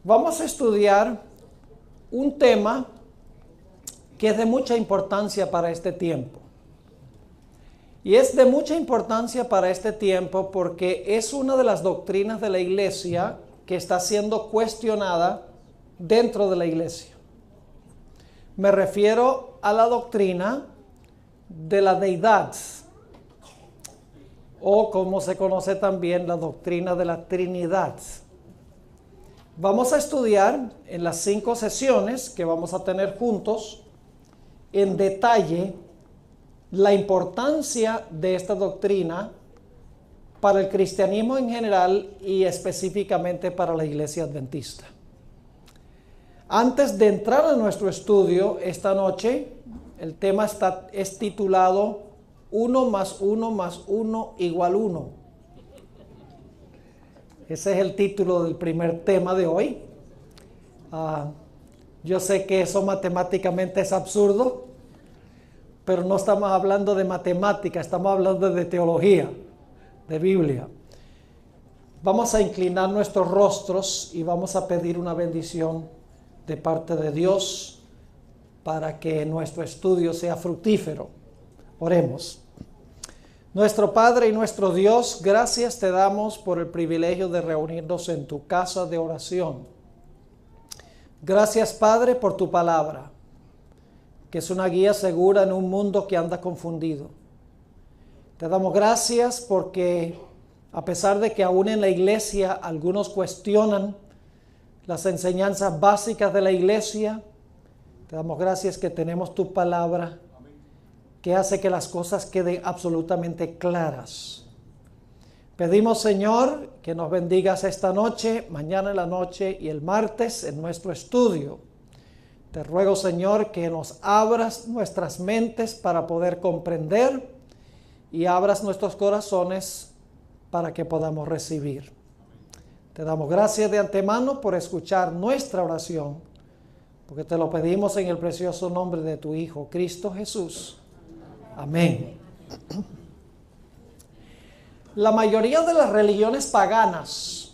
Vamos a estudiar un tema que es de mucha importancia para este tiempo. Y es de mucha importancia para este tiempo porque es una de las doctrinas de la iglesia que está siendo cuestionada dentro de la iglesia. Me refiero a la doctrina de la deidad, o como se conoce también la doctrina de la Trinidad. Vamos a estudiar en las 5 sesiones que vamos a tener juntos en detalle la importancia de esta doctrina para el cristianismo en general y específicamente para la iglesia adventista. Antes de entrar a nuestro estudio esta noche, el tema es titulado 1 más 1 más 1 igual 1. Ese es el título del primer tema de hoy. Yo sé que eso matemáticamente es absurdo, pero no estamos hablando de matemática, estamos hablando de teología, de Biblia. Vamos a inclinar nuestros rostros y vamos a pedir una bendición de parte de Dios para que nuestro estudio sea fructífero. Oremos. Nuestro Padre y nuestro Dios, gracias te damos por el privilegio de reunirnos en tu casa de oración. Gracias, Padre, por tu palabra, que es una guía segura en un mundo que anda confundido. Te damos gracias porque, a pesar de que aún en la iglesia algunos cuestionan las enseñanzas básicas de la iglesia, te damos gracias que tenemos tu palabra, que hace que las cosas queden absolutamente claras. Pedimos, Señor, que nos bendigas esta noche, mañana en la noche y el martes en nuestro estudio. Te ruego, Señor, que nos abras nuestras mentes para poder comprender y abras nuestros corazones para que podamos recibir. Te damos gracias de antemano por escuchar nuestra oración, porque te lo pedimos en el precioso nombre de tu Hijo, Cristo Jesús. Amén. La mayoría de las religiones paganas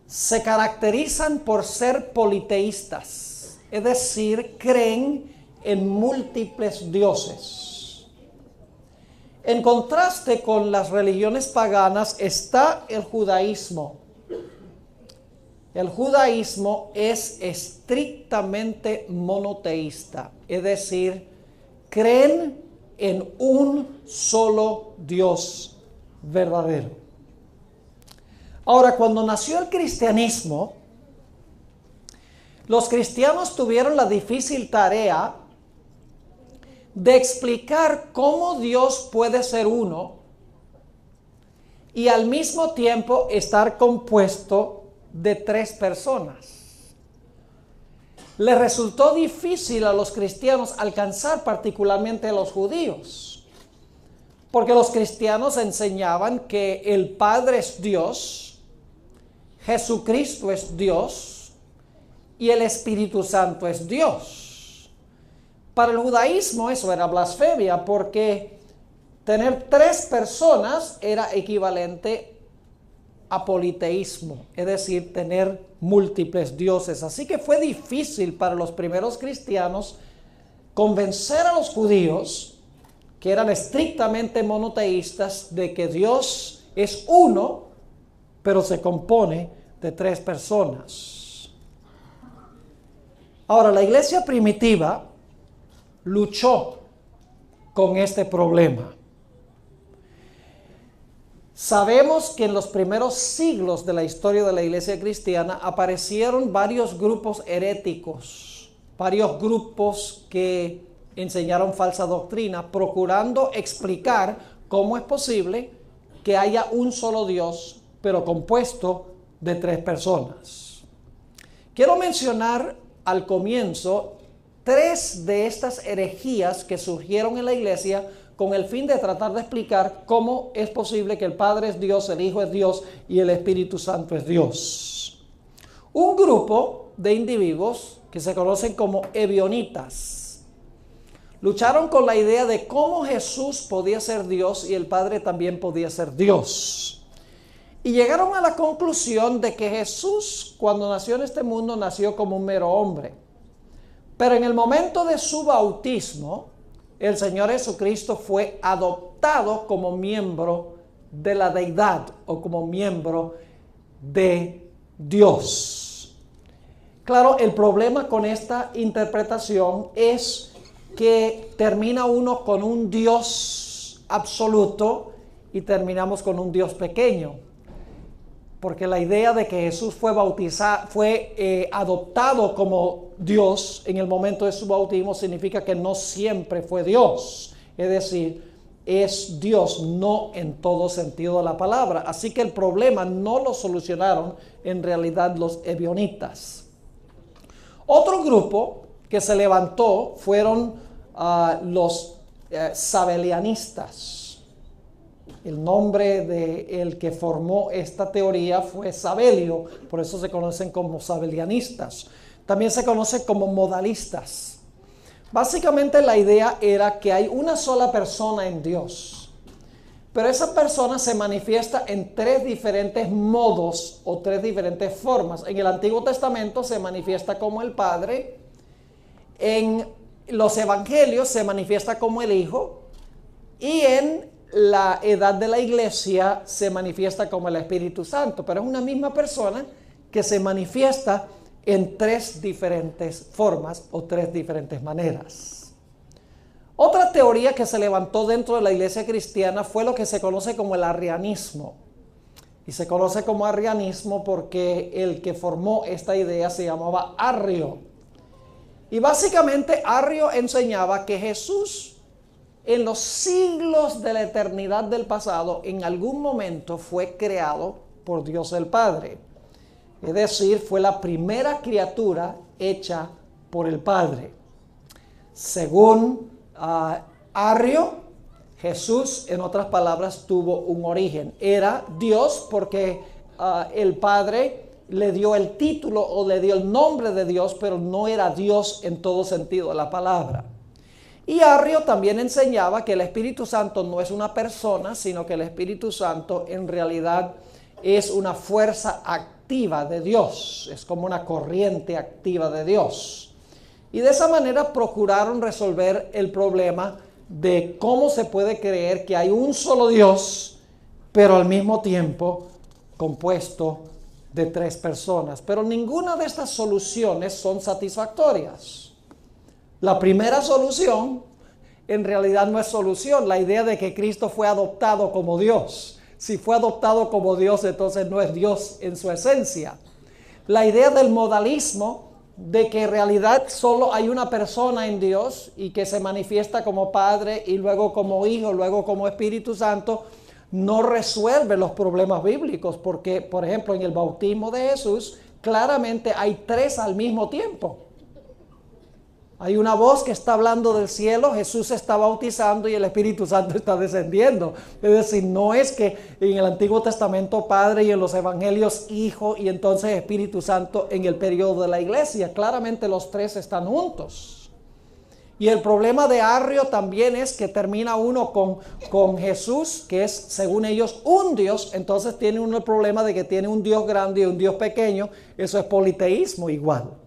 se caracterizan por ser politeístas, es decir, creen en múltiples dioses. En contraste con las religiones paganas está el judaísmo. El judaísmo es estrictamente monoteísta, es decir, creen en un solo Dios verdadero. Ahora, cuando nació el cristianismo, los cristianos tuvieron la difícil tarea de explicar cómo Dios puede ser uno y al mismo tiempo estar compuesto de 3 personas. Les resultó difícil a los cristianos alcanzar particularmente a los judíos, porque los cristianos enseñaban que el Padre es Dios, Jesucristo es Dios y el Espíritu Santo es Dios. Para el judaísmo eso era blasfemia, porque tener 3 personas era equivalente a politeísmo, es decir, tener múltiples dioses. Así que fue difícil para los primeros cristianos convencer a los judíos, que eran estrictamente monoteístas, de que Dios es uno, pero se compone de 3 personas. Ahora, la iglesia primitiva luchó con este problema. Sabemos que en los primeros siglos de la historia de la iglesia cristiana aparecieron varios grupos heréticos, varios grupos que enseñaron falsa doctrina, procurando explicar cómo es posible que haya un solo Dios, pero compuesto de 3 personas. Quiero mencionar al comienzo 3 de estas herejías que surgieron en la iglesia con el fin de tratar de explicar cómo es posible que el Padre es Dios, el Hijo es Dios y el Espíritu Santo es Dios. Un grupo de individuos que se conocen como ebionitas lucharon con la idea de cómo Jesús podía ser Dios y el Padre también podía ser Dios. Y llegaron a la conclusión de que Jesús, cuando nació en este mundo, nació como un mero hombre. Pero en el momento de su bautismo, el Señor Jesucristo fue adoptado como miembro de la deidad o como miembro de Dios. Claro, el problema con esta interpretación es que termina uno con un Dios absoluto y terminamos con un Dios pequeño. Porque la idea de que Jesús fue adoptado como Dios en el momento de su bautismo significa que no siempre fue Dios. Es decir, es Dios no en todo sentido de la palabra. Así que el problema no lo solucionaron en realidad los ebionitas. Otro grupo que se levantó fueron los sabelianistas. El nombre del que formó esta teoría fue Sabelio, por eso se conocen como sabelianistas. También se conocen como modalistas. Básicamente la idea era que hay una sola persona en Dios, pero esa persona se manifiesta en tres diferentes modos o tres diferentes formas. En el Antiguo Testamento se manifiesta como el Padre, en los Evangelios se manifiesta como el Hijo y en la edad de la iglesia se manifiesta como el Espíritu Santo, pero es una misma persona que se manifiesta en tres diferentes formas o tres diferentes maneras. Otra teoría que se levantó dentro de la iglesia cristiana fue lo que se conoce como el arrianismo. Y se conoce como arrianismo porque el que formó esta idea se llamaba Arrio. Y básicamente Arrio enseñaba que Jesús en los siglos de la eternidad del pasado, en algún momento fue creado por Dios el Padre. Es decir, fue la primera criatura hecha por el Padre. Según Arrio, Jesús, en otras palabras, tuvo un origen. Era Dios porque el Padre le dio el título o le dio el nombre de Dios, pero no era Dios en todo sentido de la palabra. Y Arrio también enseñaba que el Espíritu Santo no es una persona, sino que el Espíritu Santo en realidad es una fuerza activa de Dios, es como una corriente activa de Dios. Y de esa manera procuraron resolver el problema de cómo se puede creer que hay un solo Dios, pero al mismo tiempo compuesto de tres personas. Pero ninguna de estas soluciones son satisfactorias. La primera solución en realidad no es solución, la idea de que Cristo fue adoptado como Dios. Si fue adoptado como Dios, entonces no es Dios en su esencia. La idea del modalismo, de que en realidad solo hay una persona en Dios y que se manifiesta como Padre y luego como Hijo, luego como Espíritu Santo, no resuelve los problemas bíblicos, porque, por ejemplo, en el bautismo de Jesús, claramente hay tres al mismo tiempo. Hay una voz que está hablando del cielo, Jesús se está bautizando y el Espíritu Santo está descendiendo. Es decir, no es que en el Antiguo Testamento Padre y en los Evangelios Hijo y entonces Espíritu Santo en el periodo de la iglesia. Claramente los tres están juntos. Y el problema de Arrio también es que termina uno con Jesús, que es según ellos un Dios, entonces tiene uno el problema de que tiene un Dios grande y un Dios pequeño. Eso es politeísmo igual.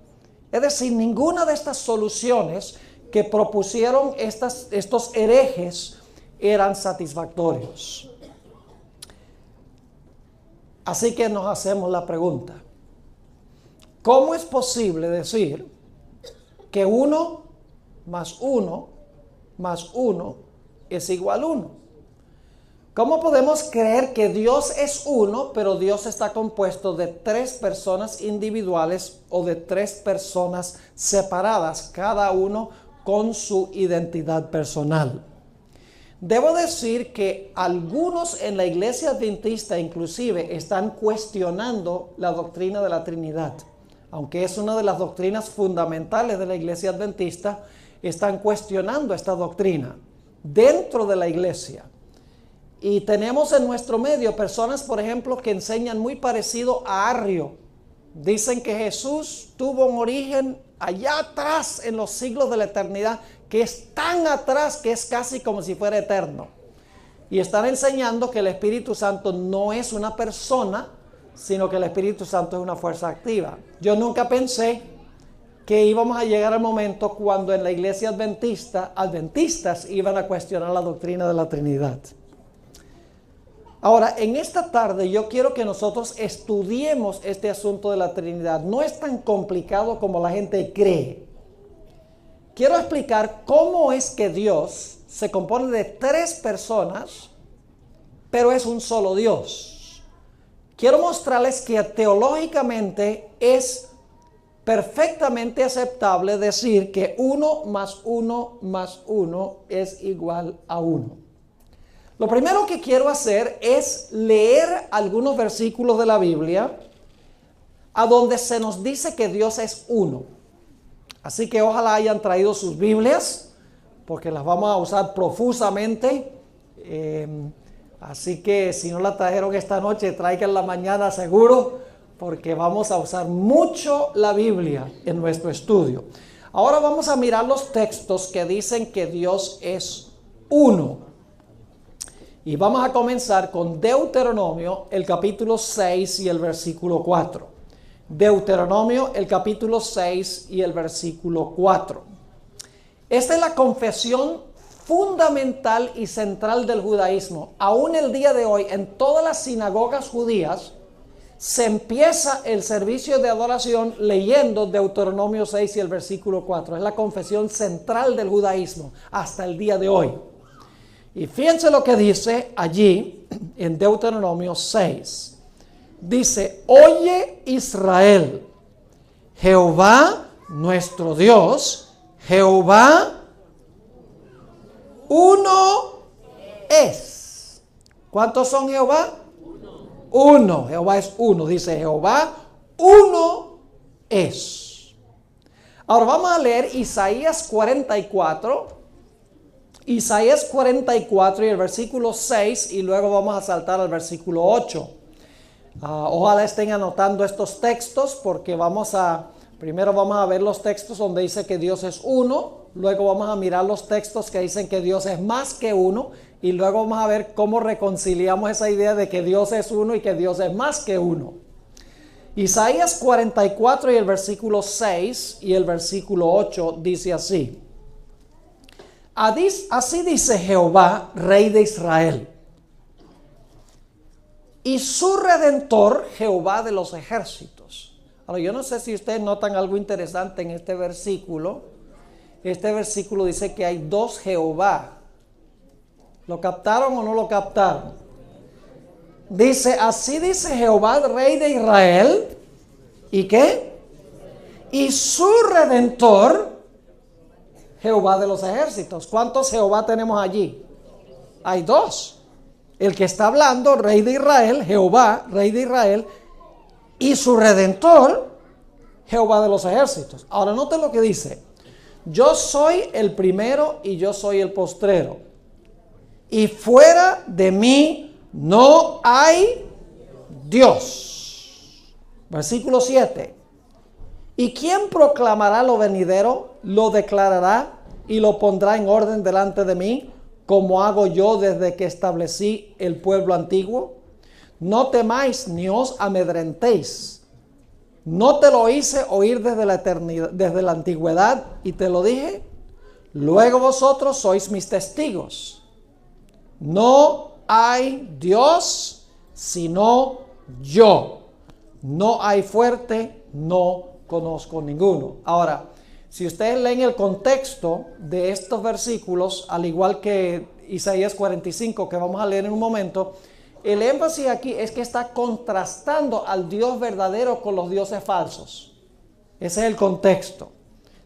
Es decir, ninguna de estas soluciones que propusieron estos herejes eran satisfactorios. Así que nos hacemos la pregunta: ¿cómo es posible decir que 1 más 1 más 1 es igual a 1? ¿Cómo podemos creer que Dios es uno, pero Dios está compuesto de tres personas individuales o de tres personas separadas, cada uno con su identidad personal? Debo decir que algunos en la iglesia adventista inclusive están cuestionando la doctrina de la Trinidad. Aunque es una de las doctrinas fundamentales de la iglesia adventista, están cuestionando esta doctrina dentro de la iglesia. Y tenemos en nuestro medio personas, por ejemplo, que enseñan muy parecido a Arrio. Dicen que Jesús tuvo un origen allá atrás en los siglos de la eternidad, que es tan atrás que es casi como si fuera eterno. y están enseñando que el Espíritu Santo no es una persona, sino que el Espíritu Santo es una fuerza activa. Yo nunca pensé que íbamos a llegar al momento cuando en la iglesia adventistas iban a cuestionar la doctrina de la Trinidad. Ahora, en esta tarde yo quiero que nosotros estudiemos este asunto de la Trinidad. No es tan complicado como la gente cree. Quiero explicar cómo es que Dios se compone de tres personas, pero es un solo Dios. Quiero mostrarles que teológicamente es perfectamente aceptable decir que 1 más 1 más 1 es igual a 1. Lo primero que quiero hacer es leer algunos versículos de la Biblia a donde se nos dice que Dios es uno. Así que ojalá hayan traído sus Biblias, porque las vamos a usar profusamente. Así que si no la trajeron esta noche, tráiganla mañana seguro, porque vamos a usar mucho la Biblia en nuestro estudio. Ahora vamos a mirar los textos que dicen que Dios es uno. Y vamos a comenzar con Deuteronomio, el capítulo 6 y el versículo 4. Deuteronomio, el capítulo 6 y el versículo 4. Esta es la confesión fundamental y central del judaísmo. Aún el día de hoy, en todas las sinagogas judías, se empieza el servicio de adoración leyendo Deuteronomio 6 y el versículo 4. Es la confesión central del judaísmo hasta el día de hoy. Y fíjense lo que dice allí en Deuteronomio 6. Dice: oye Israel, Jehová nuestro Dios, Jehová uno es. ¿Cuántos son Jehová? Uno. Jehová es uno. Dice Jehová uno es. Ahora vamos a leer Isaías 44. Isaías 44 y el versículo 6, y luego vamos a saltar al versículo 8. Ojalá estén anotando estos textos, porque primero vamos a ver los textos donde dice que Dios es uno, luego vamos a mirar los textos que dicen que Dios es más que uno, y luego vamos a ver cómo reconciliamos esa idea de que Dios es uno y que Dios es más que uno. Isaías 44 y el versículo 6 y el versículo 8 dice así: así dice Jehová, Rey de Israel, y su Redentor, Jehová de los ejércitos. Ahora, yo no sé si ustedes notan algo interesante en este versículo. Este versículo dice que hay dos Jehová. ¿Lo captaron o no lo captaron? Dice, así dice Jehová, Rey de Israel, ¿y qué? Y su Redentor, Jehová de los ejércitos. ¿Cuántos Jehová tenemos allí? Hay dos. El que está hablando, Rey de Israel, Jehová, Rey de Israel, y su Redentor, Jehová de los ejércitos. Ahora noten lo que dice: yo soy el primero y yo soy el postrero, y fuera de mí no hay Dios. Versículo 7. ¿Y quién proclamará lo venidero? Lo declarará y lo pondrá en orden delante de mí, como hago yo desde que establecí el pueblo antiguo. No temáis ni os amedrentéis. No te lo hice oír desde la eternidad, desde la antigüedad, y te lo dije. Luego vosotros sois mis testigos. No hay Dios sino yo. No hay fuerte, no conozco ninguno. Ahora, si ustedes leen el contexto de estos versículos, al igual que Isaías 45, que vamos a leer en un momento, el énfasis aquí es que está contrastando al Dios verdadero con los dioses falsos. Ese es el contexto.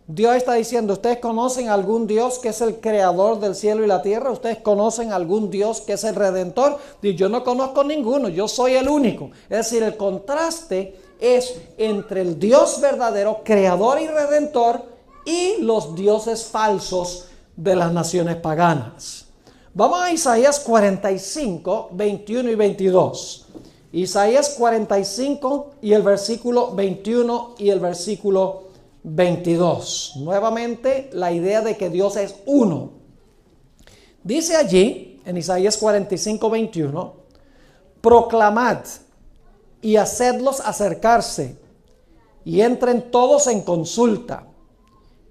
Dios está diciendo: ¿ustedes conocen algún Dios que es el creador del cielo y la tierra? ¿Ustedes conocen algún Dios que es el redentor? Dice: yo no conozco ninguno, yo soy el único. Es decir, el contraste es entre el Dios verdadero, creador y redentor, y los dioses falsos de las naciones paganas. Vamos a Isaías 45, 21 y 22. Isaías 45 y el versículo 21 y el versículo 22. Nuevamente la idea de que Dios es uno. Dice allí: en Isaías 45, 21, proclamad y hacedlos acercarse y entren todos en consulta.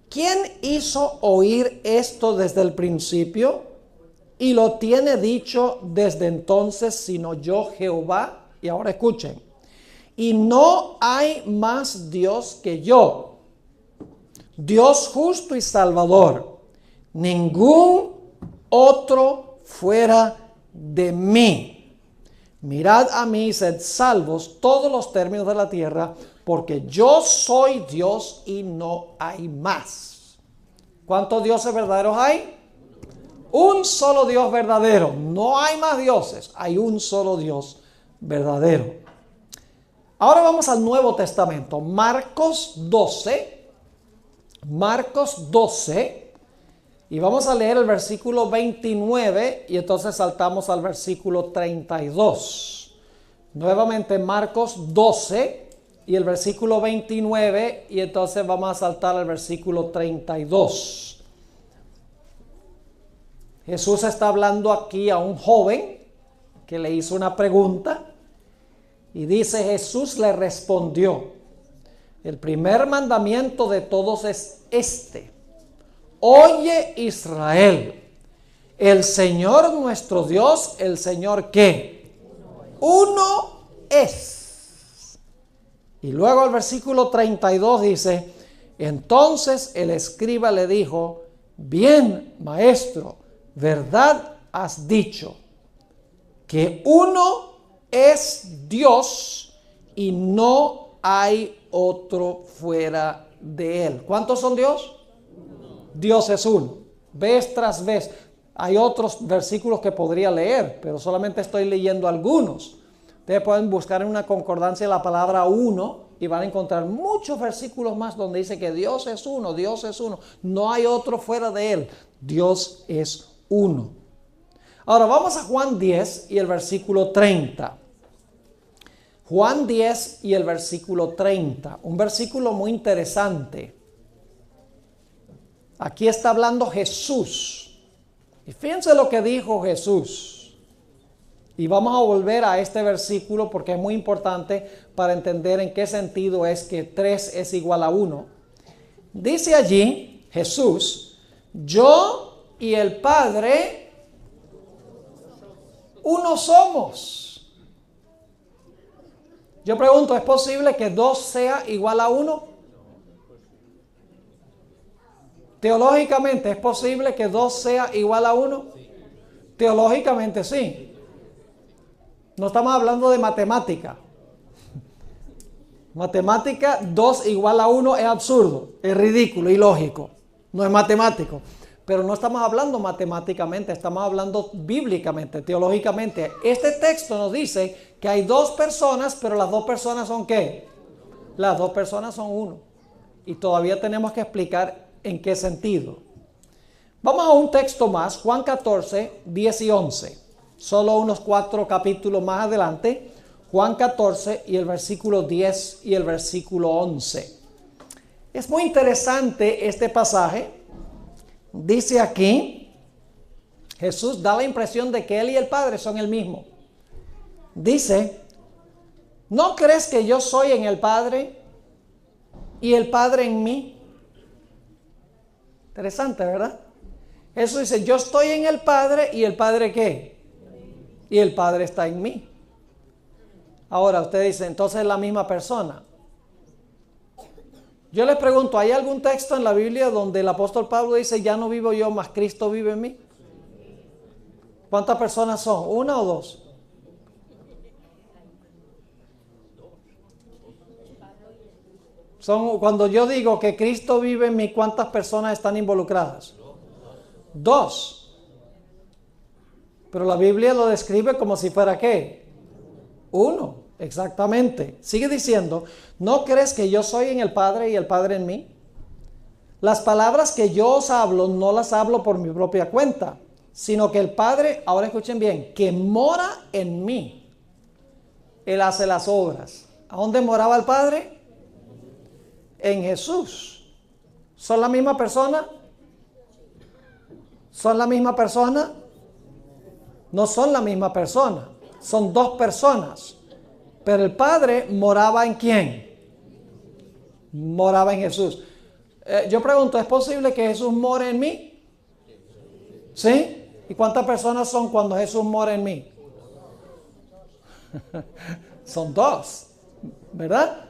¿Quién hizo oír esto desde el principio y lo tiene dicho desde entonces sino yo Jehová? Y ahora escuchen. Y no hay más Dios que yo, Dios justo y salvador, ningún otro fuera de mí. Mirad a mí y sed salvos todos los términos de la tierra, porque yo soy Dios y no hay más. ¿Cuántos dioses verdaderos hay? Un solo Dios verdadero. No hay más dioses, hay un solo Dios verdadero. Ahora vamos al Nuevo Testamento, Marcos 12, y vamos a leer el versículo 29 y entonces saltamos al versículo 32. Nuevamente Marcos 12 y el versículo 29 y entonces vamos a saltar al versículo 32. Jesús está hablando aquí a un joven que le hizo una pregunta. Y dice, Jesús le respondió, el primer mandamiento de todos es este: oye Israel, el Señor nuestro Dios, el Señor ¿qué? Uno es. Y luego el versículo 32 dice, entonces el escriba le dijo, bien, maestro, verdad has dicho, que uno es Dios y no hay otro fuera de él. ¿Cuántos son Dios? Dios es uno. Vez tras vez. Hay otros versículos que podría leer, pero solamente estoy leyendo algunos. Ustedes pueden buscar en una concordancia la palabra uno y van a encontrar muchos versículos más donde dice que Dios es uno, Dios es uno. No hay otro fuera de él. Dios es uno. Ahora vamos a Juan 10 y el versículo 30. Juan 10 y el versículo 30. Un versículo muy interesante. Aquí está hablando Jesús. Y fíjense lo que dijo Jesús. Y vamos a volver a este versículo porque es muy importante para entender en qué sentido es que 3 es igual a 1. Dice allí Jesús, yo y el Padre uno somos. Yo pregunto, ¿es posible que 2 sea igual a 1? Teológicamente, ¿es posible que 2 sea igual a 1? Teológicamente sí. No estamos hablando de matemática. Matemática, 2 igual a 1 es absurdo, es ridículo, ilógico. No es matemático. Pero no estamos hablando matemáticamente, estamos hablando bíblicamente, teológicamente. Este texto nos dice que hay 2 personas, pero las 2 personas son ¿qué? Las 2 personas son uno. Y todavía tenemos que explicar en qué sentido. Vamos a un texto más, Juan 14, 10 y 11. Solo unos 4 capítulos más adelante, Juan 14 y el versículo 10 y el versículo 11. Es muy interesante este pasaje. Dice aquí, Jesús da la impresión de que Él y el Padre son el mismo. Dice, ¿no crees que yo soy en el Padre y el Padre en mí? Interesante, ¿verdad? Jesús dice, yo estoy en el Padre y el Padre ¿qué? Y el Padre está en mí. Ahora usted dice, entonces es la misma persona. Yo les pregunto, ¿hay algún texto en la Biblia donde el apóstol Pablo dice, ya no vivo yo, mas Cristo vive en mí? ¿Cuántas personas son? ¿Una o 2? Cuando yo digo que Cristo vive en mí, ¿cuántas personas están involucradas? 2. Pero la Biblia lo describe como si fuera ¿qué? 1. Exactamente. Sigue diciendo, ¿no crees que yo soy en el Padre y el Padre en mí? Las palabras que yo os hablo, no las hablo por mi propia cuenta, sino que el Padre, ahora escuchen bien, que mora en mí, Él hace las obras. ¿A dónde moraba el Padre? En Jesús. ¿Son la misma persona? ¿Son la misma persona? No son la misma persona, son dos personas. Pero el Padre moraba ¿en quién? Moraba en Jesús. Yo pregunto, ¿es posible que Jesús more en mí? ¿Sí? ¿Y cuántas personas son cuando Jesús mora en mí? Son dos, ¿verdad?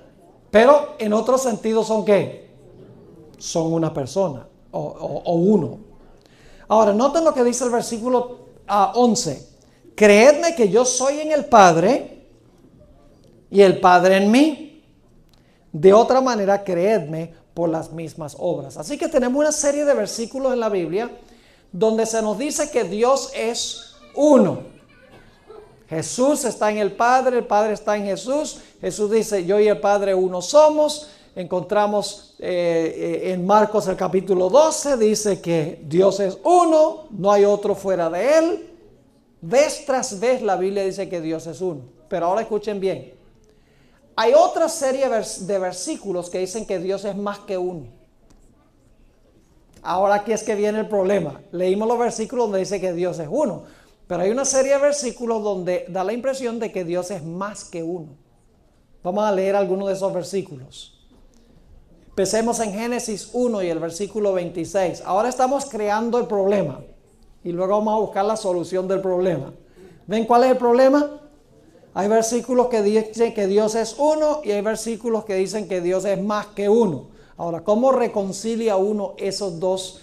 Pero en otro sentido son ¿qué? Son una persona o uno. Ahora, noten lo que dice el versículo 11. Creedme que yo soy en el Padre y el Padre en mí. De otra manera, creedme por las mismas obras. Así que tenemos una serie de versículos en la Biblia donde se nos dice que Dios es uno. Jesús está en el Padre está en Jesús. Jesús dice, yo y el Padre uno somos. Encontramos en Marcos el capítulo 12, dice que Dios es uno, no hay otro fuera de Él. Vez tras vez la Biblia dice que Dios es uno. Pero ahora escuchen bien. Hay otra serie de versículos que dicen que Dios es más que uno. Ahora aquí es que viene el problema. Leímos los versículos donde dice que Dios es uno. Pero hay una serie de versículos donde da la impresión de que Dios es más que uno. Vamos a leer algunos de esos versículos. Empecemos en Génesis 1 y el versículo 26. Ahora estamos creando el problema. Y luego vamos a buscar la solución del problema. ¿Ven cuál es el problema? Hay versículos que dicen que Dios es uno y hay versículos que dicen que Dios es más que uno. Ahora, ¿cómo reconcilia uno esos dos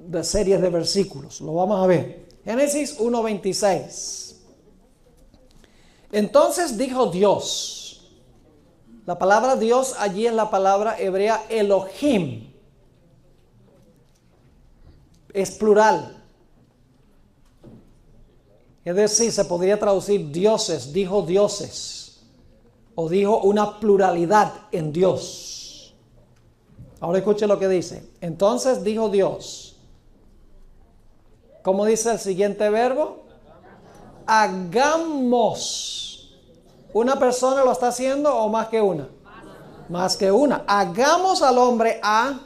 de series de versículos? Lo vamos a ver. Génesis 1:26. Entonces dijo Dios. La palabra Dios allí es la palabra hebrea Elohim. Es plural. Es decir, se podría traducir dioses, dijo dioses. O dijo una pluralidad en Dios. Ahora escuche lo que dice. Entonces dijo Dios. ¿Cómo dice el siguiente verbo? Hagamos. ¿Una persona lo está haciendo o más que una? Más que una. Hagamos al hombre a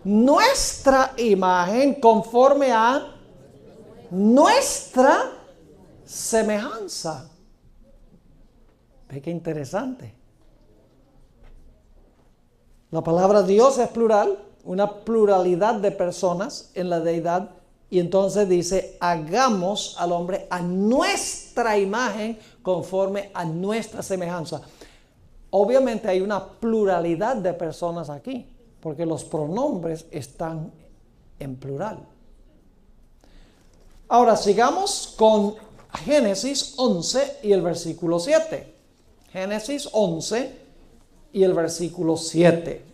nuestra imagen conforme a nuestra semejanza. Ve qué interesante. La palabra Dios es plural, una pluralidad de personas en la deidad. Y entonces dice, hagamos al hombre a nuestra imagen conforme a nuestra semejanza. Obviamente hay una pluralidad de personas aquí, porque los pronombres están en plural. Ahora sigamos con Génesis 11 y el versículo 7. Génesis 11 y el versículo 7.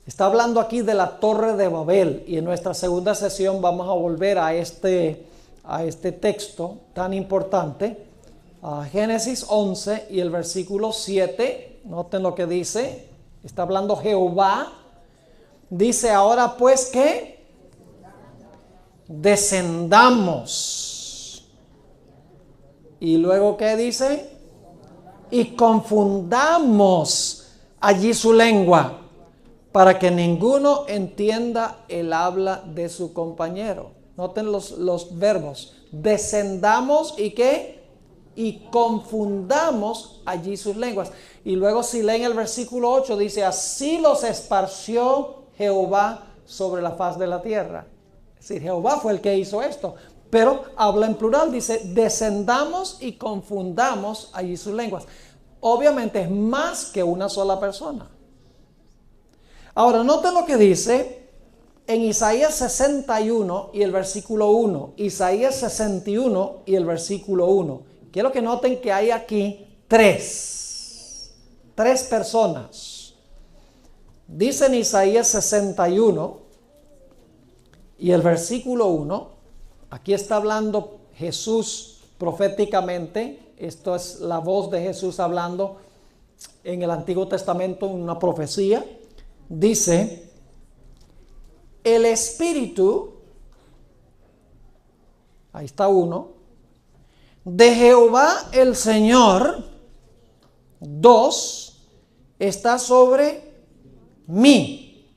Está hablando aquí de la Torre de Babel y en nuestra segunda sesión vamos a volver a este texto tan importante. Génesis 11 y el versículo 7. Noten lo que dice. Está hablando Jehová. Dice ahora pues que descendamos. Y luego ¿qué dice? Y confundamos allí su lengua, para que ninguno entienda el habla de su compañero. Noten los verbos. Descendamos y ¿qué? Y confundamos allí sus lenguas. Y luego si leen el versículo 8 dice, así los esparció Jehová sobre la faz de la tierra. Es decir, Jehová fue el que hizo esto. Pero habla en plural, dice, descendamos y confundamos allí sus lenguas. Obviamente es más que una sola persona. Ahora, noten lo que dice en Isaías 61 y el versículo 1. Isaías 61 y el versículo 1. Quiero que noten que hay aquí tres personas. Dice en Isaías 61 y el versículo 1. Aquí está hablando Jesús proféticamente. Esto es la voz de Jesús hablando en el Antiguo Testamento, una profecía. Dice, el Espíritu, ahí está uno, de Jehová el Señor, 2, está sobre mí.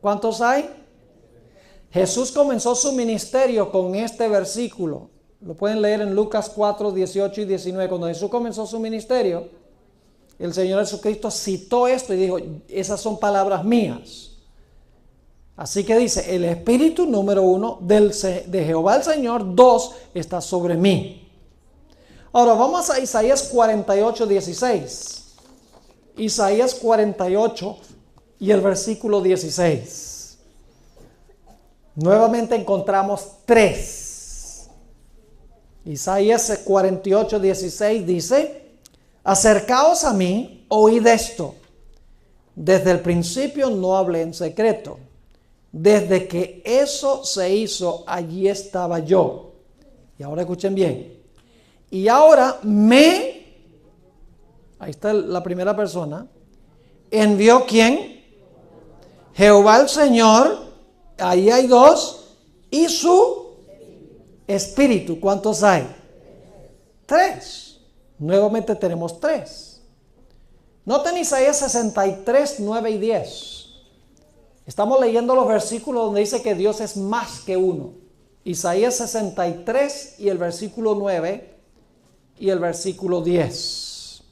¿Cuántos hay? Jesús comenzó su ministerio con este versículo. Lo pueden leer en Lucas 4, 18 y 19. Cuando Jesús comenzó su ministerio, el Señor Jesucristo citó esto y dijo, esas son palabras mías. Así que dice, el Espíritu número 1 de Jehová el Señor, 2, está sobre mí. Ahora vamos a Isaías 48, 16. Isaías 48 y el versículo 16. Nuevamente encontramos 3. Isaías 48, 16 dice, acercaos a mí, oíd esto. Desde el principio no hablé en secreto. Desde que eso se hizo, allí estaba yo. Y ahora escuchen bien. Y ahora ahí está la primera persona, envió ¿quién? Jehová el Señor, ahí hay 2, y su Espíritu. ¿Cuántos hay? 3. Nuevamente tenemos 3. Noten Isaías 63, 9 y 10. Estamos leyendo los versículos donde dice que Dios es más que uno. Isaías 63 y el versículo 9 y el versículo 10.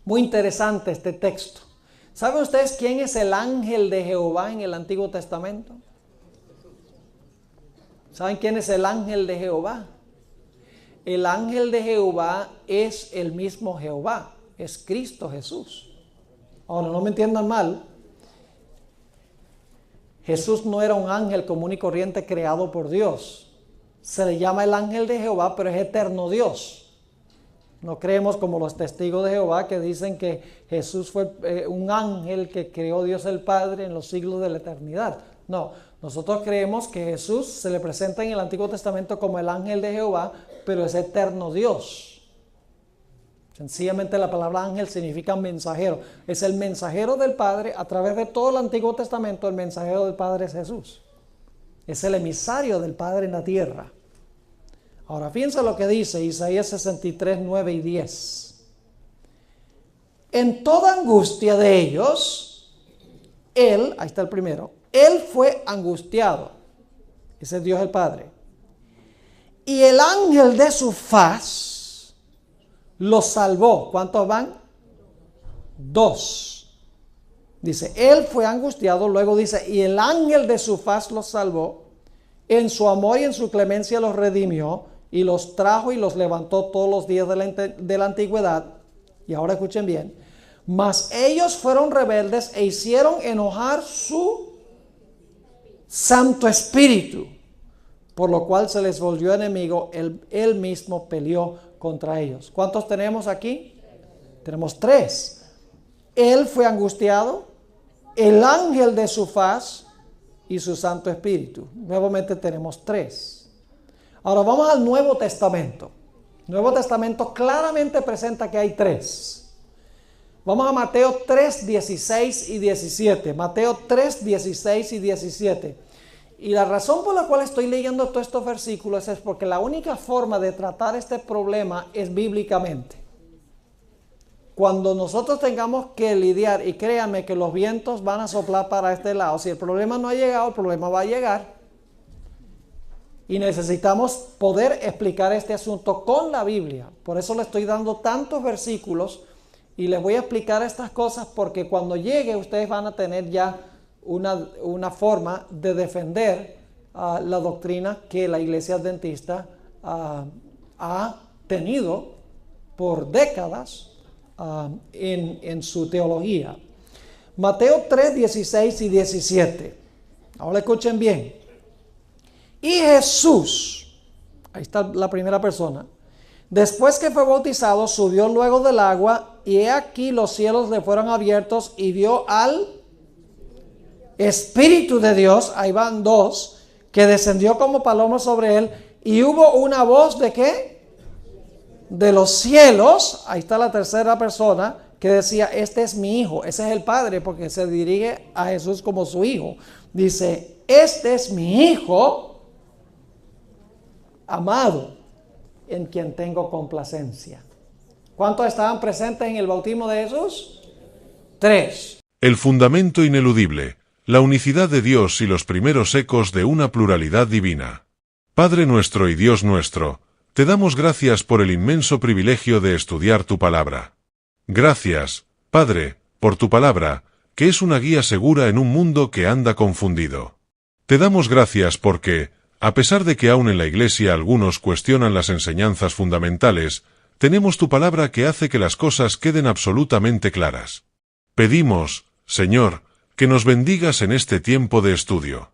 Muy interesante este texto. ¿Saben ustedes quién es el ángel de Jehová en el Antiguo Testamento? ¿Saben quién es el ángel de Jehová? El ángel de Jehová es el mismo Jehová, es Cristo Jesús. Ahora, no me entiendan mal. Jesús no era un ángel común y corriente creado por Dios. Se le llama el ángel de Jehová, pero es eterno Dios. No creemos como los testigos de Jehová que dicen que Jesús fue un ángel que creó Dios el Padre en los siglos de la eternidad. No, nosotros creemos que Jesús se le presenta en el Antiguo Testamento como el ángel de Jehová, pero es eterno Dios. Sencillamente la palabra ángel significa mensajero. Es el mensajero del Padre. A través de todo el Antiguo Testamento, el mensajero del Padre es Jesús. Es el emisario del Padre en la tierra. Ahora, fíjense lo que dice Isaías 63, 9 y 10. En toda angustia de ellos, él, ahí está el primero, él fue angustiado. Ese es Dios el Padre. Y el ángel de su faz los salvó. ¿Cuántos van? 2. Dice, él fue angustiado, luego dice, y el ángel de su faz los salvó, en su amor y en su clemencia los redimió, y los trajo y los levantó todos los días de la antigüedad. Y ahora escuchen bien, mas ellos fueron rebeldes e hicieron enojar su Santo Espíritu, por lo cual se les volvió enemigo, él mismo peleó contra ellos. ¿Cuántos tenemos aquí? Tenemos 3. Él fue angustiado, el ángel de su faz y su Santo Espíritu. Nuevamente tenemos 3. Ahora vamos al Nuevo Testamento. El Nuevo Testamento claramente presenta que hay 3. Vamos a Mateo 3, 16 y 17. Mateo 3, 16 y 17. Y la razón por la cual estoy leyendo todos estos versículos es porque la única forma de tratar este problema es bíblicamente. Cuando nosotros tengamos que lidiar, y créanme que los vientos van a soplar para este lado, si el problema no ha llegado, el problema va a llegar. Y necesitamos poder explicar este asunto con la Biblia. Por eso le estoy dando tantos versículos y les voy a explicar estas cosas porque cuando llegue ustedes van a tener ya una forma de defender la doctrina que la Iglesia Adventista ha tenido por décadas en su teología. Mateo 3, 16 y 17. Ahora escuchen bien. Y Jesús, ahí está la primera persona, después que fue bautizado, subió luego del agua, y he aquí los cielos le fueron abiertos, y vio al Espíritu de Dios, ahí van 2, que descendió como paloma sobre él, y hubo una voz ¿de qué? De los cielos, ahí está la tercera persona, que decía, este es mi hijo. Ese es el Padre, porque se dirige a Jesús como su hijo. Dice, este es mi hijo amado, en quien tengo complacencia. ¿Cuántos estaban presentes en el bautismo de Jesús? 3. El fundamento ineludible. la unicidad de Dios y los primeros ecos de una pluralidad divina. Padre nuestro y Dios nuestro, te damos gracias por el inmenso privilegio de estudiar tu palabra. Gracias, Padre, por tu palabra, que es una guía segura en un mundo que anda confundido. Te damos gracias porque, a pesar de que aún en la Iglesia algunos cuestionan las enseñanzas fundamentales, tenemos tu palabra que hace que las cosas queden absolutamente claras. Pedimos, Señor, que nos bendigas en este tiempo de estudio.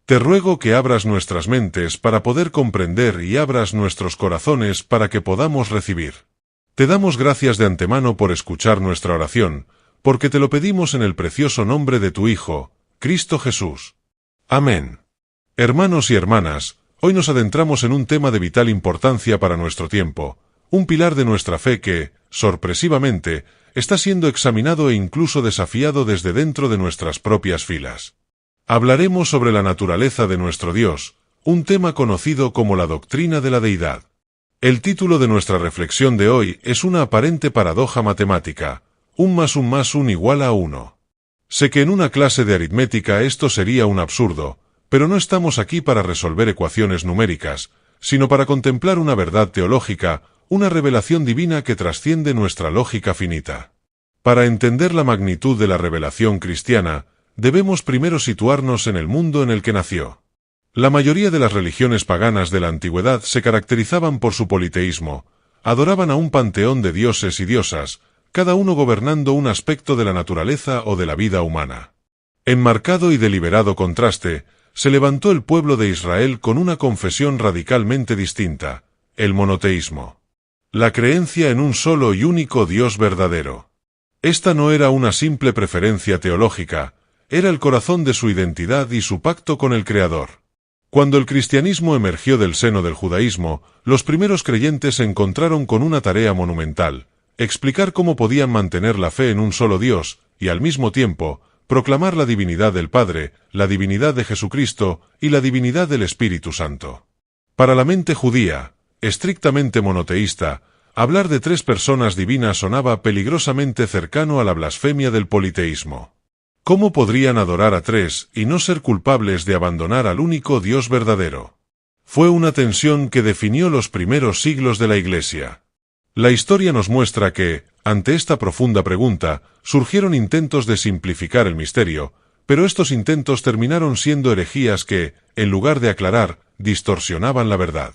Te ruego que abras nuestras mentes para poder comprender y abras nuestros corazones para que podamos recibir. Te damos gracias de antemano por escuchar nuestra oración, porque te lo pedimos en el precioso nombre de tu Hijo, Cristo Jesús. Amén. Hermanos y hermanas, hoy nos adentramos en un tema de vital importancia para nuestro tiempo, un pilar de nuestra fe que, sorpresivamente, está siendo examinado e incluso desafiado desde dentro de nuestras propias filas. Hablaremos sobre la naturaleza de nuestro Dios, un tema conocido como la doctrina de la deidad. El título de nuestra reflexión de hoy es una aparente paradoja matemática: 1 más 1 más 1 igual a 1. Sé que en una clase de aritmética esto sería un absurdo, pero no estamos aquí para resolver ecuaciones numéricas, sino para contemplar una verdad teológica, una revelación divina que trasciende nuestra lógica finita. Para entender la magnitud de la revelación cristiana, debemos primero situarnos en el mundo en el que nació. La mayoría de las religiones paganas de la antigüedad se caracterizaban por su politeísmo, adoraban a un panteón de dioses y diosas, cada uno gobernando un aspecto de la naturaleza o de la vida humana. En marcado y deliberado contraste, se levantó el pueblo de Israel con una confesión radicalmente distinta: el monoteísmo. La creencia en un solo y único Dios verdadero. Esta no era una simple preferencia teológica, era el corazón de su identidad y su pacto con el Creador. Cuando el cristianismo emergió del seno del judaísmo, los primeros creyentes se encontraron con una tarea monumental: explicar cómo podían mantener la fe en un solo Dios, y al mismo tiempo, proclamar la divinidad del Padre, la divinidad de Jesucristo y la divinidad del Espíritu Santo. Para la mente judía, estrictamente monoteísta, hablar de tres personas divinas sonaba peligrosamente cercano a la blasfemia del politeísmo. ¿Cómo podrían adorar a tres y no ser culpables de abandonar al único Dios verdadero? Fue una tensión que definió los primeros siglos de la Iglesia. La historia nos muestra que, ante esta profunda pregunta, surgieron intentos de simplificar el misterio, pero estos intentos terminaron siendo herejías que, en lugar de aclarar, distorsionaban la verdad.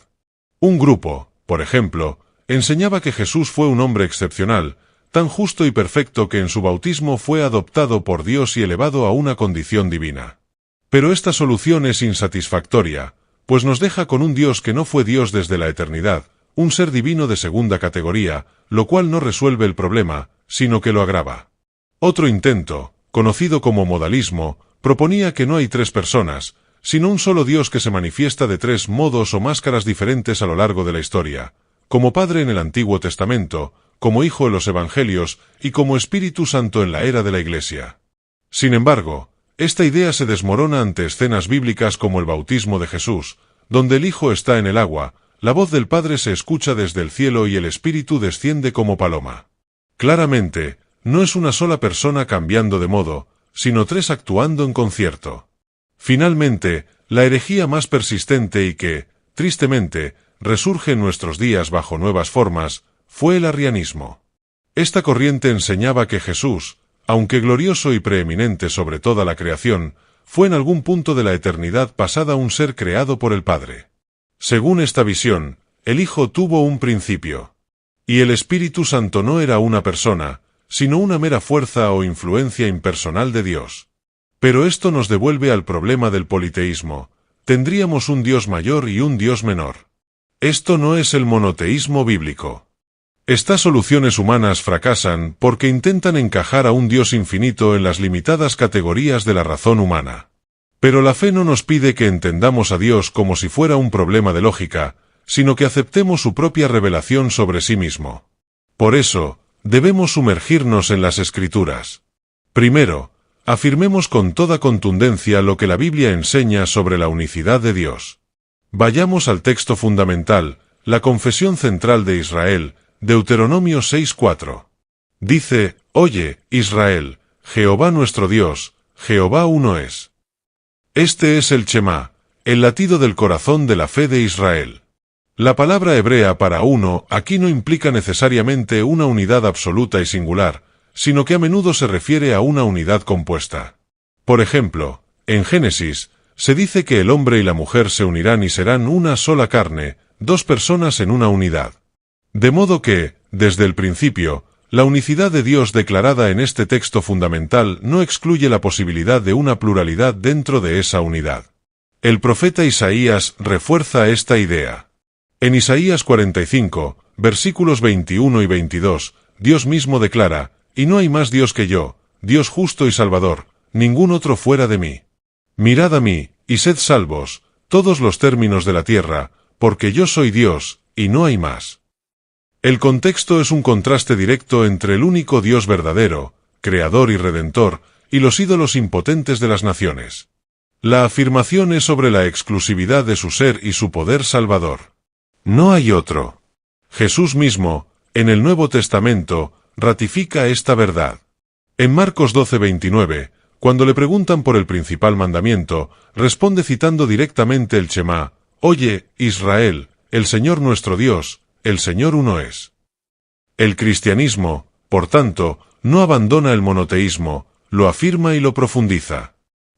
Un grupo, por ejemplo, enseñaba que Jesús fue un hombre excepcional, tan justo y perfecto que en su bautismo fue adoptado por Dios y elevado a una condición divina. Pero esta solución es insatisfactoria, pues nos deja con un Dios que no fue Dios desde la eternidad, un ser divino de segunda categoría, lo cual no resuelve el problema, sino que lo agrava. Otro intento, conocido como modalismo, proponía que no hay tres personas, sino un solo Dios que se manifiesta de tres modos o máscaras diferentes a lo largo de la historia: como Padre en el Antiguo Testamento, como Hijo en los Evangelios y como Espíritu Santo en la era de la Iglesia. Sin embargo, esta idea se desmorona ante escenas bíblicas como el bautismo de Jesús, donde el Hijo está en el agua, la voz del Padre se escucha desde el cielo y el Espíritu desciende como paloma. Claramente, no es una sola persona cambiando de modo, sino tres actuando en concierto. Finalmente, la herejía más persistente y que, tristemente, resurge en nuestros días bajo nuevas formas, fue el arrianismo. Esta corriente enseñaba que Jesús, aunque glorioso y preeminente sobre toda la creación, fue en algún punto de la eternidad pasada un ser creado por el Padre. Según esta visión, el Hijo tuvo un principio. Y el Espíritu Santo no era una persona, sino una mera fuerza o influencia impersonal de Dios. Pero esto nos devuelve al problema del politeísmo: tendríamos un Dios mayor y un Dios menor. Esto no es el monoteísmo bíblico. Estas soluciones humanas fracasan porque intentan encajar a un Dios infinito en las limitadas categorías de la razón humana. Pero la fe no nos pide que entendamos a Dios como si fuera un problema de lógica, sino que aceptemos su propia revelación sobre sí mismo. Por eso, debemos sumergirnos en las Escrituras. Primero, afirmemos con toda contundencia lo que la Biblia enseña sobre la unicidad de Dios. Vayamos al texto fundamental, la confesión central de Israel, Deuteronomio 6:4. Dice: Oye, Israel, Jehová nuestro Dios, Jehová uno es. Este es el Shema, el latido del corazón de la fe de Israel. La palabra hebrea para uno aquí no implica necesariamente una unidad absoluta y singular, sino que a menudo se refiere a una unidad compuesta. Por ejemplo, en Génesis, se dice que el hombre y la mujer se unirán y serán una sola carne, dos personas en una unidad. De modo que, desde el principio, la unicidad de Dios declarada en este texto fundamental no excluye la posibilidad de una pluralidad dentro de esa unidad. El profeta Isaías refuerza esta idea. En Isaías 45, versículos 21 y 22, Dios mismo declara: «Y no hay más Dios que yo, Dios justo y salvador, ningún otro fuera de mí. Mirad a mí, y sed salvos, todos los términos de la tierra, porque yo soy Dios, y no hay más». El contexto es un contraste directo entre el único Dios verdadero, creador y redentor, y los ídolos impotentes de las naciones. La afirmación es sobre la exclusividad de su ser y su poder salvador. No hay otro. Jesús mismo, en el Nuevo Testamento, ratifica esta verdad. En Marcos 12:29, cuando le preguntan por el principal mandamiento, responde citando directamente el Shema: «Oye, Israel, el Señor nuestro Dios, el Señor uno es». El cristianismo, por tanto, no abandona el monoteísmo, lo afirma y lo profundiza.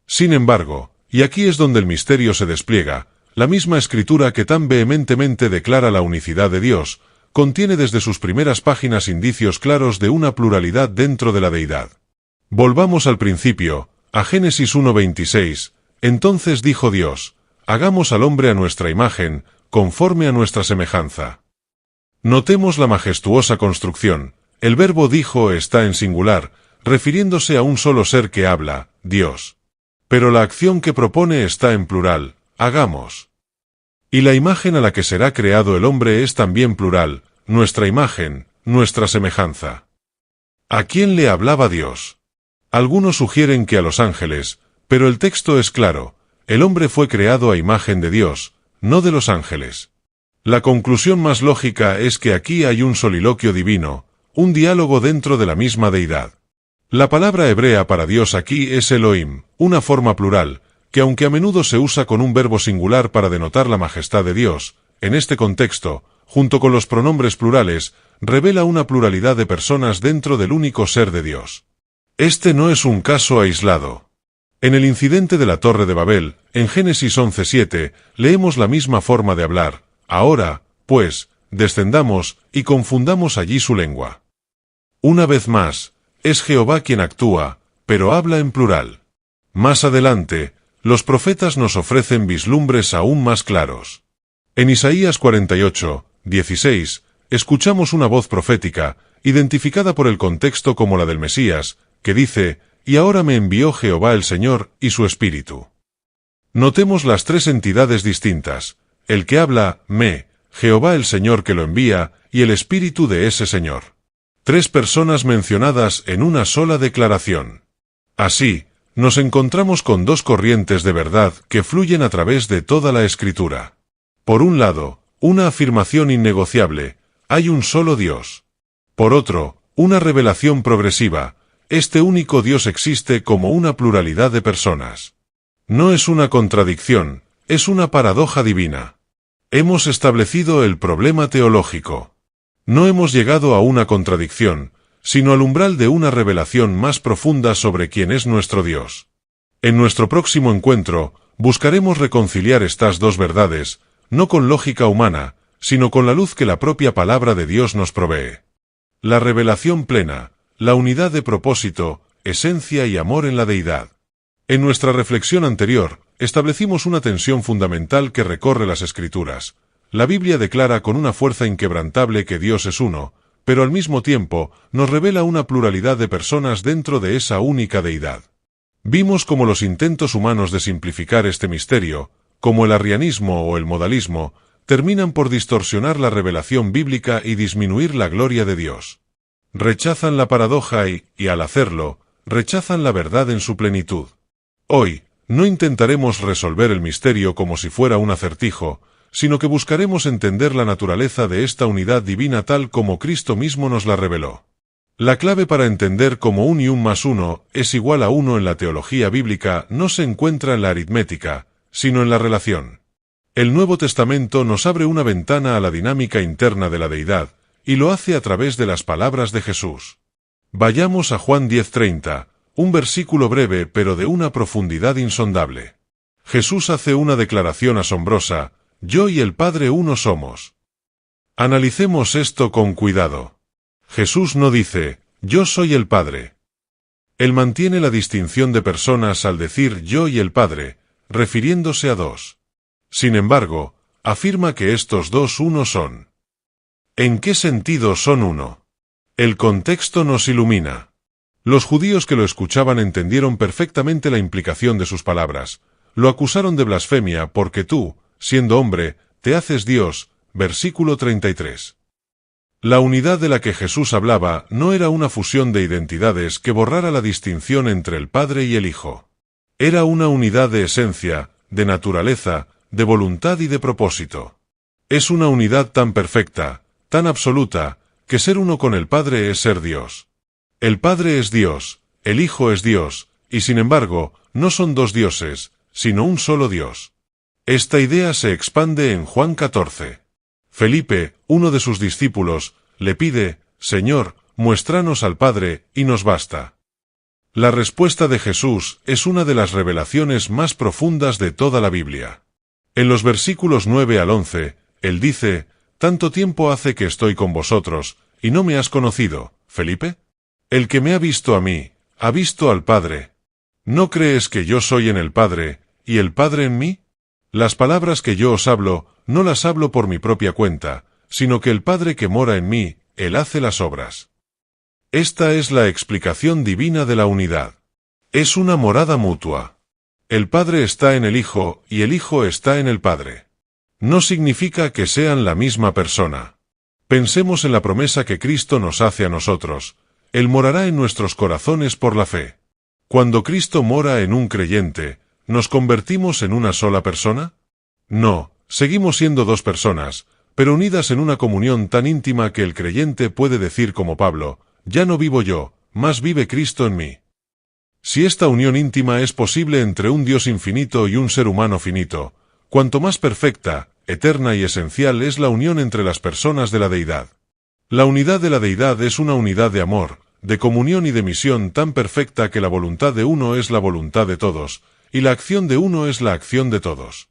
Sin embargo, y aquí es donde el misterio se despliega, la misma Escritura que tan vehementemente declara la unicidad de Dios, contiene desde sus primeras páginas indicios claros de una pluralidad dentro de la deidad. Volvamos al principio, a Génesis 1:26, entonces dijo Dios: «Hagamos al hombre a nuestra imagen, conforme a nuestra semejanza». Notemos la majestuosa construcción. El verbo dijo está en singular, refiriéndose a un solo ser que habla, Dios. Pero la acción que propone está en plural, hagamos. Y la imagen a la que será creado el hombre es también plural, nuestra imagen, nuestra semejanza. ¿A quién le hablaba Dios? Algunos sugieren que a los ángeles, pero el texto es claro: el hombre fue creado a imagen de Dios, no de los ángeles. La conclusión más lógica es que aquí hay un soliloquio divino, un diálogo dentro de la misma deidad. La palabra hebrea para Dios aquí es Elohim, una forma plural, que aunque a menudo se usa con un verbo singular para denotar la majestad de Dios, en este contexto, junto con los pronombres plurales, revela una pluralidad de personas dentro del único ser de Dios. Este no es un caso aislado. En el incidente de la Torre de Babel, en Génesis 11:7, leemos la misma forma de hablar: «Ahora, pues, descendamos, y confundamos allí su lengua». Una vez más, es Jehová quien actúa, pero habla en plural. Más adelante, los profetas nos ofrecen vislumbres aún más claros. En Isaías 48:16, escuchamos una voz profética, identificada por el contexto como la del Mesías, que dice: «Y ahora me envió Jehová el Señor, y su Espíritu». Notemos las tres entidades distintas: el que habla, Jehová el Señor que lo envía, y el Espíritu de ese Señor. Tres personas mencionadas en una sola declaración. Así, nos encontramos con dos corrientes de verdad que fluyen a través de toda la Escritura. Por un lado, una afirmación innegociable: hay un solo Dios. Por otro, una revelación progresiva: este único Dios existe como una pluralidad de personas. No es una contradicción, es una paradoja divina. Hemos establecido el problema teológico. No hemos llegado a una contradicción, sino al umbral de una revelación más profunda sobre quién es nuestro Dios. En nuestro próximo encuentro, buscaremos reconciliar estas dos verdades, no con lógica humana, sino con la luz que la propia palabra de Dios nos provee. La revelación plena, la unidad de propósito, esencia y amor en la deidad. En nuestra reflexión anterior, establecimos una tensión fundamental que recorre las Escrituras. La Biblia declara con una fuerza inquebrantable que Dios es uno, pero al mismo tiempo nos revela una pluralidad de personas dentro de esa única deidad. Vimos cómo los intentos humanos de simplificar este misterio, como el arrianismo o el modalismo, terminan por distorsionar la revelación bíblica y disminuir la gloria de Dios. Rechazan la paradoja y al hacerlo, rechazan la verdad en su plenitud. Hoy, no intentaremos resolver el misterio como si fuera un acertijo, sino que buscaremos entender la naturaleza de esta unidad divina tal como Cristo mismo nos la reveló. La clave para entender cómo 1 y 1 más 1 es igual a 1 en la teología bíblica no se encuentra en la aritmética, sino en la relación. El Nuevo Testamento nos abre una ventana a la dinámica interna de la deidad, y lo hace a través de las palabras de Jesús. Vayamos a Juan 10:30, un versículo breve pero de una profundidad insondable. Jesús hace una declaración asombrosa: yo y el Padre uno somos. Analicemos esto con cuidado. Jesús no dice, yo soy el Padre. Él mantiene la distinción de personas al decir yo y el Padre, refiriéndose a dos. Sin embargo, afirma que estos dos uno son. ¿En qué sentido son uno? El contexto nos ilumina. Los judíos que lo escuchaban entendieron perfectamente la implicación de sus palabras. Lo acusaron de blasfemia porque tú, siendo hombre, te haces Dios. Versículo 33. La unidad de la que Jesús hablaba no era una fusión de identidades que borrara la distinción entre el Padre y el Hijo. Era una unidad de esencia, de naturaleza, de voluntad y de propósito. Es una unidad tan perfecta, tan absoluta, que ser uno con el Padre es ser Dios. El Padre es Dios, el Hijo es Dios, y sin embargo, no son dos dioses, sino un solo Dios. Esta idea se expande en Juan 14. Felipe, uno de sus discípulos, le pide, Señor, muéstranos al Padre, y nos basta. La respuesta de Jesús es una de las revelaciones más profundas de toda la Biblia. En los versículos 9 al 11, Él dice, tanto tiempo hace que estoy con vosotros, y no me has conocido, Felipe. El que me ha visto a mí, ha visto al Padre. ¿No crees que yo soy en el Padre, y el Padre en mí? Las palabras que yo os hablo, no las hablo por mi propia cuenta, sino que el Padre que mora en mí, Él hace las obras. Esta es la explicación divina de la unidad. Es una morada mutua. El Padre está en el Hijo, y el Hijo está en el Padre. No significa que sean la misma persona. Pensemos en la promesa que Cristo nos hace a nosotros. Él morará en nuestros corazones por la fe. Cuando Cristo mora en un creyente, ¿nos convertimos en una sola persona? No, seguimos siendo dos personas, pero unidas en una comunión tan íntima que el creyente puede decir como Pablo, ya no vivo yo, más vive Cristo en mí. Si esta unión íntima es posible entre un Dios infinito y un ser humano finito, cuanto más perfecta, eterna y esencial es la unión entre las personas de la deidad. La unidad de la deidad es una unidad de amor, de comunión y de misión tan perfecta que la voluntad de uno es la voluntad de todos, y la acción de uno es la acción de todos.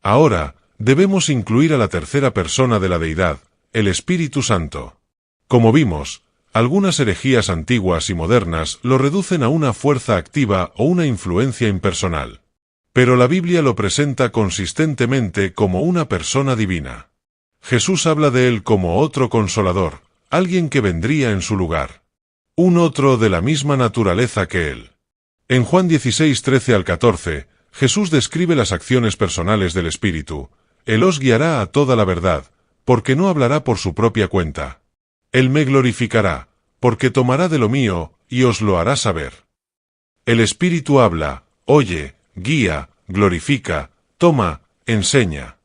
Ahora, debemos incluir a la tercera persona de la deidad, el Espíritu Santo. Como vimos, algunas herejías antiguas y modernas lo reducen a una fuerza activa o una influencia impersonal. Pero la Biblia lo presenta consistentemente como una persona divina. Jesús habla de él como otro consolador, alguien que vendría en su lugar. Un otro de la misma naturaleza que él. En Juan 16, 13 al 14, Jesús describe las acciones personales del Espíritu. Él os guiará a toda la verdad, porque no hablará por su propia cuenta. Él me glorificará, porque tomará de lo mío, y os lo hará saber. El Espíritu habla, oye, guía, glorifica, toma, enseña.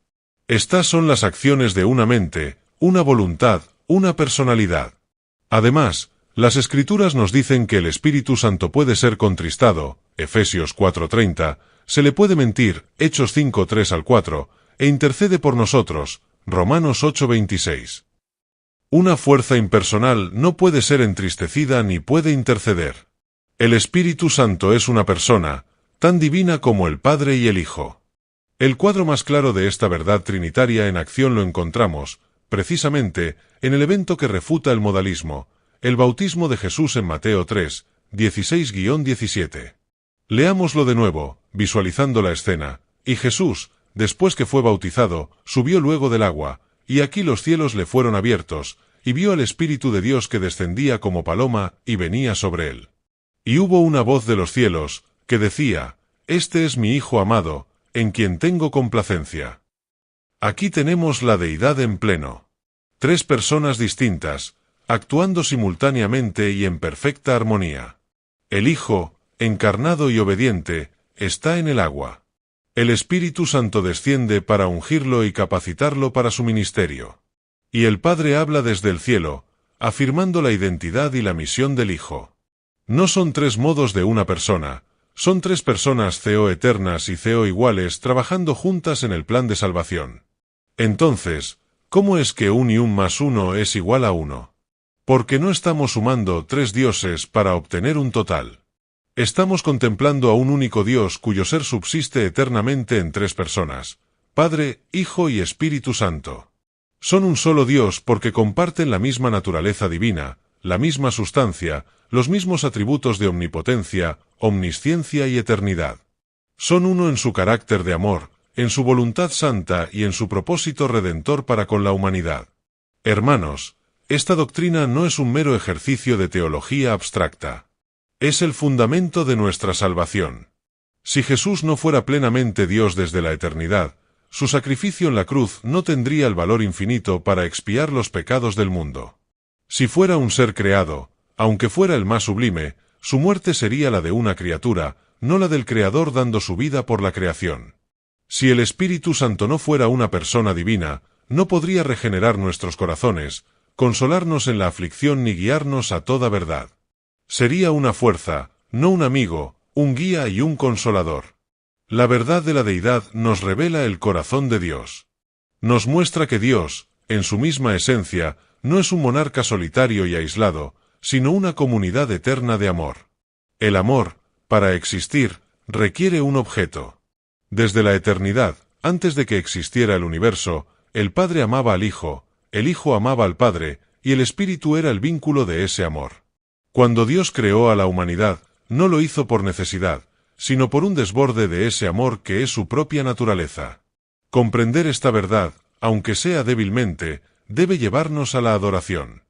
Estas son las acciones de una mente, una voluntad, una personalidad. Además, las Escrituras nos dicen que el Espíritu Santo puede ser contristado, Efesios 4:30, se le puede mentir, Hechos 5:3 al 4, e intercede por nosotros, Romanos 8:26. Una fuerza impersonal no puede ser entristecida ni puede interceder. El Espíritu Santo es una persona, tan divina como el Padre y el Hijo. El cuadro más claro de esta verdad trinitaria en acción lo encontramos, precisamente, en el evento que refuta el modalismo, el bautismo de Jesús en Mateo 3, 16-17. Leámoslo de nuevo, visualizando la escena. Y Jesús, después que fue bautizado, subió luego del agua, y aquí los cielos le fueron abiertos, y vio al Espíritu de Dios que descendía como paloma y venía sobre él. Y hubo una voz de los cielos, que decía, Este es mi Hijo amado, en quien tengo complacencia. Aquí tenemos la deidad en pleno. Tres personas distintas, actuando simultáneamente y en perfecta armonía. El Hijo, encarnado y obediente, está en el agua. El Espíritu Santo desciende para ungirlo y capacitarlo para su ministerio. Y el Padre habla desde el cielo, afirmando la identidad y la misión del Hijo. No son tres modos de una persona, son tres personas Theo eternas y Theo iguales trabajando juntas en el plan de salvación. Entonces, ¿cómo es que 1 y 1 más 1 es igual a 1? Porque no estamos sumando tres dioses para obtener un total. Estamos contemplando a un único Dios cuyo ser subsiste eternamente en tres personas, Padre, Hijo y Espíritu Santo. Son un solo Dios porque comparten la misma naturaleza divina, la misma sustancia, los mismos atributos de omnipotencia, omnisciencia y eternidad. Son uno en su carácter de amor, en su voluntad santa y en su propósito redentor para con la humanidad. Hermanos, esta doctrina no es un mero ejercicio de teología abstracta. Es el fundamento de nuestra salvación. Si Jesús no fuera plenamente Dios desde la eternidad, su sacrificio en la cruz no tendría el valor infinito para expiar los pecados del mundo. Si fuera un ser creado, aunque fuera el más sublime, su muerte sería la de una criatura, no la del Creador dando su vida por la creación. Si el Espíritu Santo no fuera una persona divina, no podría regenerar nuestros corazones, consolarnos en la aflicción ni guiarnos a toda verdad. Sería una fuerza, no un amigo, un guía y un consolador. La verdad de la deidad nos revela el corazón de Dios. Nos muestra que Dios, en su misma esencia, no es un monarca solitario y aislado, sino una comunidad eterna de amor. El amor, para existir, requiere un objeto. Desde la eternidad, antes de que existiera el universo, el Padre amaba al Hijo, el Hijo amaba al Padre, y el Espíritu era el vínculo de ese amor. Cuando Dios creó a la humanidad, no lo hizo por necesidad, sino por un desborde de ese amor que es su propia naturaleza. Comprender esta verdad, aunque sea débilmente, debe llevarnos a la adoración.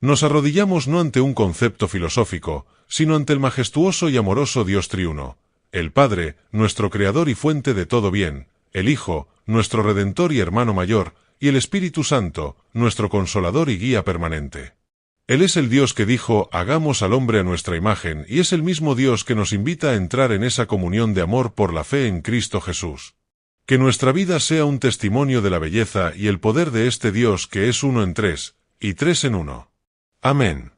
Nos arrodillamos no ante un concepto filosófico, sino ante el majestuoso y amoroso Dios triuno, el Padre, nuestro Creador y fuente de todo bien, el Hijo, nuestro Redentor y hermano mayor, y el Espíritu Santo, nuestro Consolador y guía permanente. Él es el Dios que dijo, hagamos al hombre a nuestra imagen, y es el mismo Dios que nos invita a entrar en esa comunión de amor por la fe en Cristo Jesús. Que nuestra vida sea un testimonio de la belleza y el poder de este Dios que es uno en tres, y tres en uno. Amén.